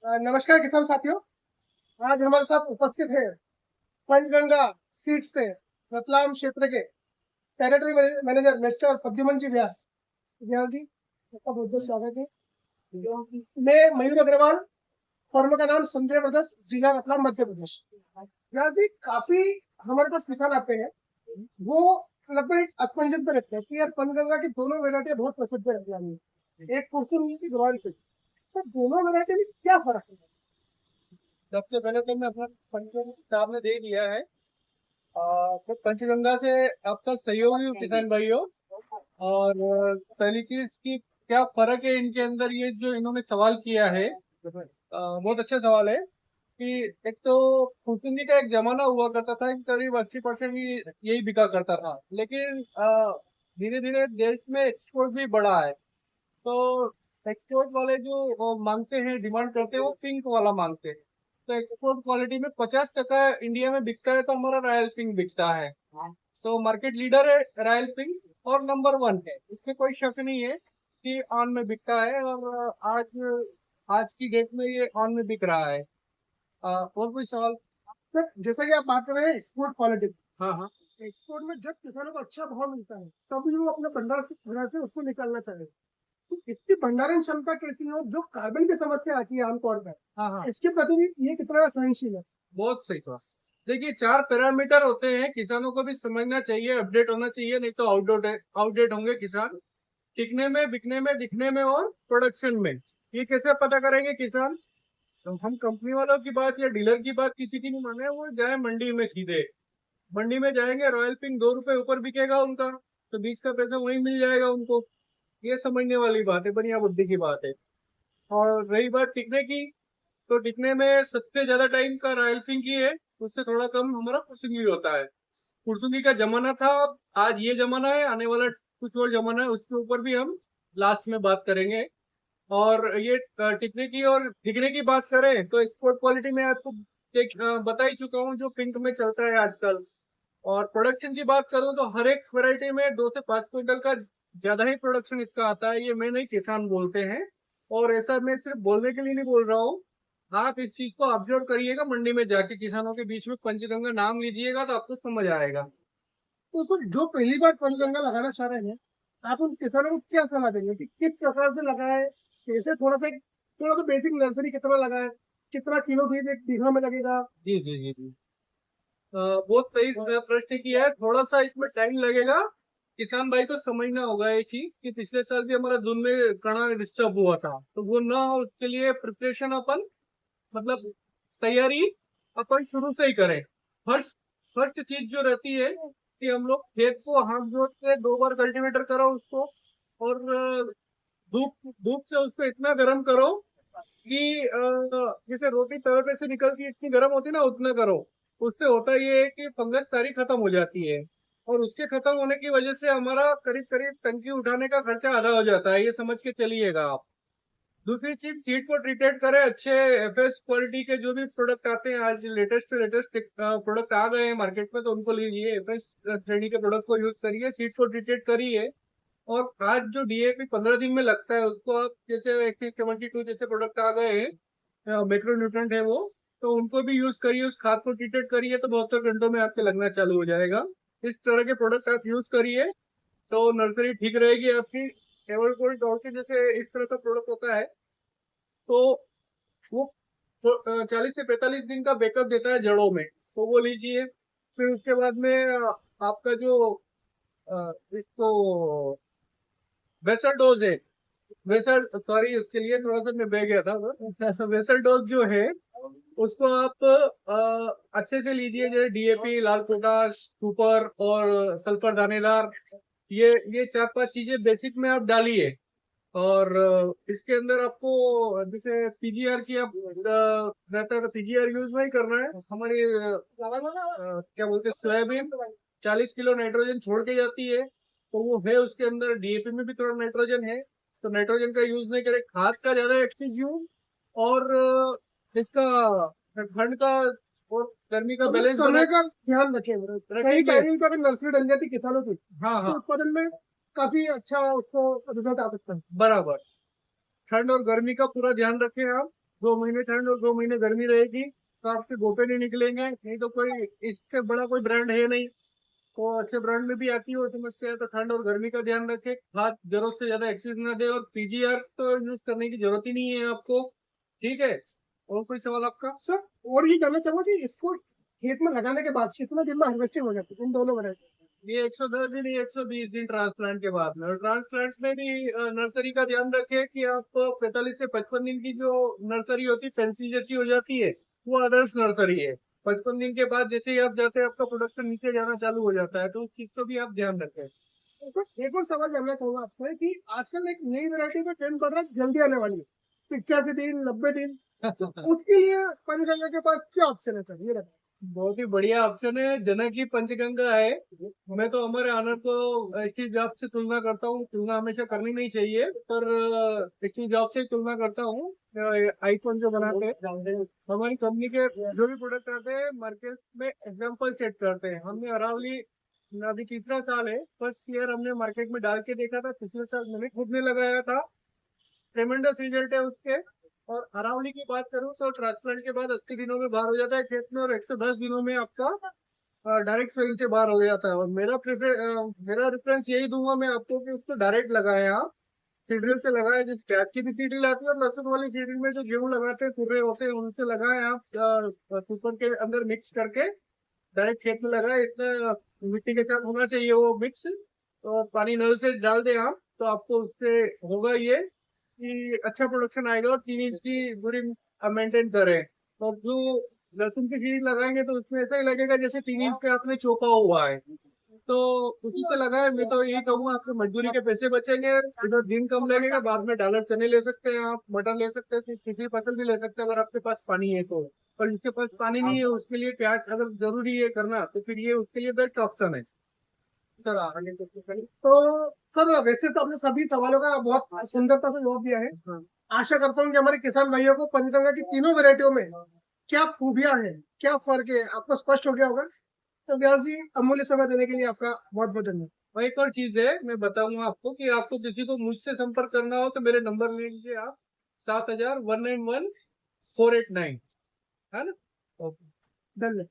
नमस्कार किसान साथियों। आज हमारे साथ उपस्थित है पंचगंगा सीट से रतलाम क्षेत्र के टेरिटरी मैनेजर मिस्टर प्रद्युमन जी व्यास। व्यास जी, आपका बहुत बहुत स्वागत है। मैं मयूर अग्रवाल, फर्म का नाम संजय ब्रदर्स, जिला रतलाम, मध्य प्रदेश। व्यास जी, काफी हमारे पास किसान आते हैं, वो लगभग असमंजस में रहते हैं कि यार पंचगंगा की दोनों वेरायटी बहुत प्रसिद्ध है रतलाम में, एक कुसुम की रॉयल फिश, तो दोनों वेरायटी में क्या फर्क है? सबसे पहले तो मैं अपना पंचगंगा सामने दे दिया है। तो पंचगंगा से आपका सहयोगी हूँ किसान भाइयों। और पहली चीज की क्या फर्क है इनके अंदर, ये जो इन्होंने सवाल किया है, बहुत अच्छा सवाल है कि एक तो फुसुंगी का एक जमाना हुआ करता था कि करीब 80% यही बिका करता था, लेकिन धीरे धीरे देश में एक्सपोर्ट भी बढ़ा है। तो एक्सपोर्ट वाले जो मांगते हैं, डिमांड करते हैं, वो पिंक वाला मांगते हैं। तो एक्सपोर्ट क्वालिटी में 50% इंडिया में बिकता है, तो हमारा रॉयल पिंक बिकता है। तो मार्केट लीडर है रॉयल पिंक और नंबर 1 है, इसमें कोई शक नहीं है कि ऑन में बिकता है। और आज आज की डेट में ये ऑन में बिक रहा है। और कोई सवाल? सर, जैसा कि आप बात कर रहे हैं एक्सपोर्ट क्वालिटी, हाँ हाँ। एक्सपोर्ट में जब किसानों को अच्छा भाव मिलता है तभी वो अपने भंडार से उसको निकालना चाहिए। तो इसकी भंडारण क्षमता कैसी हो? जो कार्बन की समस्या आती है आमतौर पर, हाँ हाँ, इसके प्रति भी ये कितना सहनशील है? बहुत सही बात। देखिए, 4 पैरामीटर होते हैं, किसानों को भी समझना चाहिए, अपडेट होना चाहिए, नहीं तो आउटडेट आउटडेट होंगे किसान। टिकने में, बिकने में, दिखने में और प्रोडक्शन में। ये कैसे पता करेंगे किसान? तो हम कंपनी वालों की बात या डीलर की बात किसी की नहीं माने, वो जाए मंडी में सीधे। मंडी में जाएंगे, रॉयल पिंक 2 रुपए ऊपर बिकेगा उनका, तो बीच का पैसा वहीं मिल जाएगा उनको। ये समझने वाली बात है, बढ़िया बुद्धि की बात है। और रही बात टिकने की, तो टिकने में सबसे ज्यादा टाइम का रॉयल पिंक ही है, उससे थोड़ा कम हमारा कुर्सुंगी होता है। कुर्सुंगी का जमाना था, आज ये जमाना है, आने वाला कुछ और जमाना है, उसके ऊपर भी हम लास्ट में बात करेंगे। और ये टिकने की और दिखने की बात करें तो एक्सपोर्ट क्वालिटी में आपको बता ही चुका हूँ, जो पिंक में चलता है आजकल। और प्रोडक्शन की बात करूं तो हर एक वैरायटी में 2 से 5 क्विंटल का ज्यादा ही प्रोडक्शन इसका आता है, ये मैं नहीं, किसान बोलते हैं। और ऐसा मैं सिर्फ बोलने के लिए नहीं बोल रहा हूँ, आप इस चीज को ऑब्जर्व करिएगा, मंडी में जाके किसानों के बीच में पंचगंगा नाम लीजिएगा तो आपको समझ आएगा। तो सर, जो पहली बार पंचगंगा लगाना चाह रहे हैं, आप उन किसानों को क्या सलाह देंगे कि किस प्रकार से लगाए? कैसे? थोड़ा सा बेसिक नर्सरी कितना लगाए, कितना किलो बीज एक बीघा में लगेगा? जी जी जी जी। बहुत सही प्रश्न किया है, थोड़ा सा इसमें टाइम लगेगा। किसान भाई को समझना होगा ये चीज कि पिछले साल भी हमारा जून में कड़ा डिस्टर्ब हुआ था, तो वो ना हो उसके लिए प्रिपरेशन अपन, मतलब तैयारी अपन शुरू से ही करें। फर्स्ट फर्स्ट चीज जो रहती है कि हम लोग खेत को हाथ जोत के 2 बार कल्टीवेटर करो उसको। और धूप धूप से उसको इतना गर्म करो कि जैसे रोटी तवे पे से निकलती है इतनी गर्म होती है ना, उतना करो। उससे होता ये है कि फंगस सारी खत्म हो जाती है। और उसके खत्म होने की वजह से हमारा करीब करीब टंकी उठाने का खर्चा आधा हो जाता है, ये समझ के चलिएगा आप। दूसरी चीज, सीड को ट्रीटेड करें, अच्छे एफएस क्वालिटी के जो भी प्रोडक्ट आते हैं, आज लेटेस्ट से लेटेस्ट प्रोडक्ट आ गए हैं मार्केट में, तो उनको लीजिए, एफएस श्रेणी के प्रोडक्ट को यूज करिए, सीड्स को ट्रीटेड करिए। और आज जो डीएपी 15 दिन में लगता है, उसको आप जैसे 72 जैसे प्रोडक्ट आ गए हैं, मैक्रो न्यूट्रेंट है वो, तो उनको भी यूज करिए, उस खाद को ट्रीटेड करिए, तो 72 घंटों में आपके लगना चालू हो जाएगा। इस तरह के प्रोडक्ट आप यूज करिए तो नर्सरी ठीक रहेगी आपकी। एवरगोल्ड डॉल्फी जैसे इस तरह का प्रोडक्ट होता है, तो वो 40 से 45 दिन का बैकअप देता है जड़ों में, तो वो लीजिए। फिर उसके बाद में आपका जो इसको वेसल डोज है, वेसल, सॉरी उसके लिए थोड़ा सा मैं बह गया था वेसल डोज जो है उसको आप अच्छे से लीजिए, जैसे डीएपी, लाल पोटाश, सुपर और सल्फर दानेदार। ये 4-5 चीजें बेसिक में आप डालिए। और इसके अंदर आपको जैसे पीजीआर की आप रहता है, तो पीजीआर यूज नहीं करना है। हमारी क्या बोलते हैं, सोयाबीन 40 किलो नाइट्रोजन छोड़ के जाती है, तो वो है उसके अंदर। डीएपी में भी थोड़ा नाइट्रोजन है, तो नाइट्रोजन का यूज नहीं करें, खाद का ज्यादा एक्सेस यूज। और इसका ठंड का और गर्मी का बैलेंस बना समय का ध्यान रखें। कई रखेंगे। टाइमिंग पर नर्सरी डल जाती है किसानों से, हाँ तो हाँ, उत्पादन में काफी अच्छा उसको रिजल्ट आ सकता है। बराबर। ठंड और गर्मी का पूरा ध्यान रखें आप। 2 महीने ठंड और 2 महीने गर्मी रहेगी, तो आपके गोपे नहीं निकलेंगे। नहीं तो कोई इससे बड़ा कोई ब्रांड है नहीं। तो अच्छे ब्रांड में भी आती हो समस्या है, तो ठंड और गर्मी का ध्यान रखें, हाथ जरूरत से ज्यादा एक्सेस ना दे, और पीजीआर तो यूज करने की जरूरत ही नहीं है आपको। ठीक है, और कोई सवाल आपका? सर और ये जानना चाहूंगा कि इसको खेत में लगाने के बाद कितना दिन में हार्वेस्टिंग हो जाती है इन दोनों वैरायटी? ये 110 दिन, ये 120 दिन ट्रांसप्लांट के बाद में। और ट्रांसप्लांट में भी नर्सरी का ध्यान रखें कि आप 45 से 55 दिन की जो नर्सरी होती है फैंसी जैसी हो जाती है, वो आदर्श नर्सरी है। 55 दिन के बाद जैसे ही आप जाते हैं आपका प्रोडक्शन नीचे जाना चालू हो जाता है, तो उस चीज को भी आप ध्यान रखें। तो एक और सवाल जानना चाहूंगा आपसे कि आजकल एक नई वैरायटी का ट्रेंड बढ़ रहा है, जल्दी आने वाली है 85 दिन 90 दिन, उसके लिए पंचगंगा के पास क्या ऑप्शन है सर, ये बताइए। बहुत ही बढ़िया ऑप्शन है, जनक की पंचगंगा है। मैं तो हमारे ऑनर को स्टीव जॉब से तुलना करता हूँ। तुलना हमेशा करनी नहीं चाहिए, पर स्टीव जॉब से तुलना करता हूँ। आईफोन जो बनाते हैं, हमारी कंपनी के जो भी प्रोडक्ट आते हैं मार्केट में एग्जाम्पल सेट करते हैं। हमने अरावली अभी तीसरा साल है, फर्स्ट ईयर हमने मार्केट में डाल के देखा था, पिछले साल मैंने खुद ने लगाया था, ट्रेमेंडस रिजल्ट है उसके। और अरावली की बात करूँ तो ट्रांसप्लांट के बाद 80 दिनों में बाहर हो जाता है खेत में, और 110 दिनों में आपका डायरेक्ट सेल से बाहर हो जाता है। और मेरा रेफरेंस यही दूंगा मैं आपको कि उसको डायरेक्ट लगाएं आप, सीडल से लगाएं। जिस प्याज की भी सीडल आती है और लहसुन वाली सीडल में जो गेहूं लगाते हैं तुर्रे होते हैं, उनसे लगाएं आप, सुपर के अंदर मिक्स करके डायरेक्ट खेत में लगाएं। इतना मिट्टी के साथ होना चाहिए वो मिक्स। तो पानी नल से डाल दें आप, तो आपको उससे होगा ये कि अच्छा प्रोडक्शन आएगा। और 3 इंच की दूरी मेंटेन करें। तो जो लहसुन की सीढ़ी लगाएंगे तो उसमें ऐसा ही लगेगा जैसे 3 इंच का आपने चौका हुआ है। तो उसी से लगाए। मैं तो यही कहूंगा, आपके मजदूरी के पैसे बचेंगे, इधर दिन कम लगेगा, बाद में डॉलर चने ले सकते हैं आप, मटर ले सकते हैं, किसी फसल भी ले सकते हैं अगर आपके पास पानी है तो। और जिसके पास पानी नहीं है उसके लिए प्याज अगर जरूरी है करना, तो फिर ये उसके लिए बेस्ट ऑप्शन है। सर आगे तो सर वैसे तो आपने सभी सवालों का बहुत सुंदरता से जवाब दिया है। आशा करता हूँ कि हमारे किसान भाइयों को पंचगंगा की तीनों वैरायटियों में क्या खूबियां हैं, क्या फर्क है, आपको स्पष्ट हो गया होगा। तो व्यास जी, अमूल्य समय देने के लिए आपका बहुत बहुत धन्यवाद। और एक और चीज है, मैं बताऊंगा आपको कि आपको किसी को मुझसे संपर्क करना हो तो मेरे नंबर ले लीजिए आप, 7000 191 489, है ना? ओके, धन्यवाद।